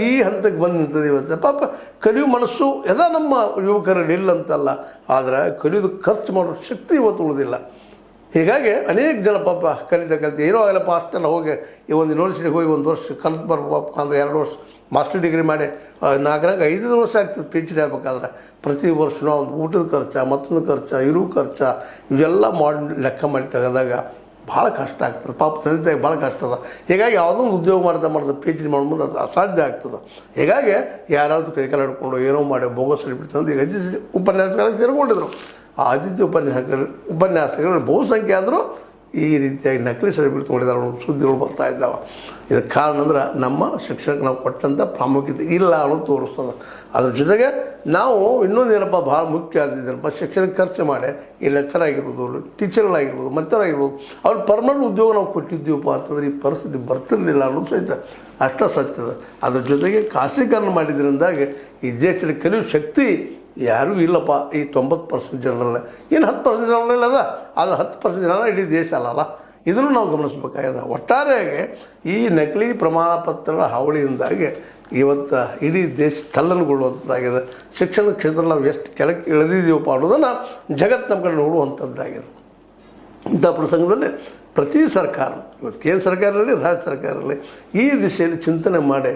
ಈ ಹಂತಕ್ಕೆ ಬಂದು ನಿಂತದೆ ಇವತ್ತು. ಪಾಪ ಕಲಿಯೋ ಮನಸ್ಸು ಎಲ್ಲ ನಮ್ಮ ಯುವಕರಲ್ಲಿ ಇಲ್ಲಂತಲ್ಲ, ಆದರೆ ಕಲಿಯೋದು ಖರ್ಚು ಮಾಡೋ ಶಕ್ತಿ ಇವತ್ತು ಉಳಿದಿಲ್ಲ. ಹೀಗಾಗಿ ಅನೇಕ ಜನ ಪಾಪ ಕಲಿತು ಏನೋ ಆಗಲ್ಲಪ್ಪ ಅಷ್ಟೆಲ್ಲ ಹೋಗಿ ಈ ಒಂದು ಯೂನಿವರ್ಸಿಟಿಗೆ ಹೋಗಿ 1 ವರ್ಷ ಕಲಿತು ಬರ್ಬೇಕಪ್ಪ ಅಂದ್ರೆ 2 ವರ್ಷ ಮಾಸ್ಟರ್ ಡಿಗ್ರಿ ಮಾಡಿ 4-5 ವರ್ಷ ಆಗ್ತದೆ ಪಿ ಎಚ್ ಡಿ ಆಗ್ಬೇಕಾದ್ರೆ. ಪ್ರತಿ ವರ್ಷ ಒಂದು ಊಟದ ಖರ್ಚು, ಮತ್ತೊಂದು ಖರ್ಚು, ಇರೋ ಖರ್ಚು ಇವೆಲ್ಲ ಮಾಡಿ ಲೆಕ್ಕ ಮಾಡಿ ತೆಗೆದಾಗ ಭಾಳ ಕಷ್ಟ ಆಗ್ತದೆ. ಪಾಪ ತಂದೆ ತಾಯಿಗೆ ಭಾಳ ಕಷ್ಟ ಅದ. ಹೀಗಾಗಿ ಯಾವುದೊಂದು ಉದ್ಯೋಗ ಮಾಡ್ತಾ ಪಿ ಎಚ್ ಡಿ ಮಾಡೋ ಮುಂದೆ ಅದು ಅಸಾಧ್ಯ ಆಗ್ತದೆ. ಹೀಗಾಗಿ ಯಾರಾದರೂ ಕೈಕಾಲು ಹಿಡ್ಕೊಂಡು ಏನೋ ಮಾಡಿ ಬೋಗಸ್ ಸರ್ಟಿಫಿಕೇಟ್ ತಂದು ಈಗ ಅತಿಥಿ ಉಪನ್ಯಾಸಕರಾಗಿ ಸೇರಿಕೊಂಡಿದ್ರು. ಆ ಅತಿಥಿ ಉಪನ್ಯಾಸಕರು ಬಹುಸಂಖ್ಯೆ ಆದರೂ ಈ ರೀತಿಯಾಗಿ ನಕಲಿ ಸರ್ಟಿಫಿಕೇಟ್ ತೊಗೊಂಡಿದ್ದಾರೆ ಅನ್ನೋ ಸುದ್ದಿಗಳು ಬರ್ತಾ ಇದ್ದಾವೆ. ಇದಕ್ಕೆ ಕಾರಣ ಅಂದ್ರೆ ನಮ್ಮ ಶಿಕ್ಷಣಕ್ಕೆ ನಾವು ಕೊಟ್ಟಂಥ ಪ್ರಾಮುಖ್ಯತೆ ಇಲ್ಲ ಅನ್ನೋದು ತೋರಿಸ್ತದೆ. ಅದ್ರ ಜೊತೆಗೆ ನಾವು ಇನ್ನೊಂದು ಏನಪ್ಪ ಭಾಳ ಮುಖ್ಯ ಆದಿದ್ದೇನಪ್ಪ, ಶಿಕ್ಷಣಕ್ಕೆ ಖರ್ಚು ಮಾಡಿ ಈ ಲೆಕ್ಚರ್ ಆಗಿರ್ಬೋದು, ಟೀಚರ್ಗಳಾಗಿರ್ಬೋದು, ಮತ್ತವರಾಗಿರ್ಬೋದು ಅವ್ರು ಪರ್ಮನೆಂಟ್ ಉದ್ಯೋಗ ನಾವು ಕೊಟ್ಟಿದ್ದೀವಪ್ಪ ಅಂತಂದ್ರೆ ಈ ಪರಿಸ್ಥಿತಿ ಬರ್ತಿರಲಿಲ್ಲ ಅನ್ನೋದು ಸಹಿತ ಅಷ್ಟೇ ಸತ್ಯದ. ಅದ್ರ ಜೊತೆಗೆ ಖಾಸಗೀಕರಣ ಮಾಡಿದ್ರಿಂದಾಗಿ ಈ ದೇಶದಲ್ಲಿ ಕಲಿಯೋ ಶಕ್ತಿ ಯಾರಿಗೂ ಇಲ್ಲಪ್ಪ. ಈ 90% ಜನರಲ್ಲ, ಇನ್ನು 10% ಜನರಲ್ಲ ಅದ, ಆದರೆ 10% ಜನ ಇಡೀ ದೇಶ ಅಲ್ಲಲ್ಲ. ಇದನ್ನು ನಾವು ಗಮನಿಸಬೇಕಾಗಿದೆ. ಒಟ್ಟಾರೆಯಾಗಿ ಈ ನಕಲಿ ಪ್ರಮಾಣ ಪತ್ರಗಳ ಹಾವಳಿಯಿಂದಾಗಿ ಇವತ್ತು ಇಡೀ ದೇಶ ತಲ್ಲಣಗೊಳ್ಳುವಂಥದ್ದಾಗಿದೆ. ಶಿಕ್ಷಣ ಕ್ಷೇತ್ರದಲ್ಲಿ ನಾವು ಎಷ್ಟು ಕೆಳಕ್ಕೆ ಇಳಿದಿದ್ದೀವಪ್ಪ ಅನ್ನೋದನ್ನು ಜಗತ್ತು ನಮ್ಮ ಕಡೆ ನೋಡುವಂಥದ್ದಾಗಿದೆ. ಇಂಥ ಪ್ರಸಂಗದಲ್ಲಿ ಪ್ರತಿ ಸರ್ಕಾರ, ಇವತ್ತು ಕೇಂದ್ರ ಸರ್ಕಾರ ಇರಲಿ, ರಾಜ್ಯ ಸರ್ಕಾರ ಇರಲಿ, ಈ ದಿಶೆಯಲ್ಲಿ ಚಿಂತನೆ ಮಾಡಿ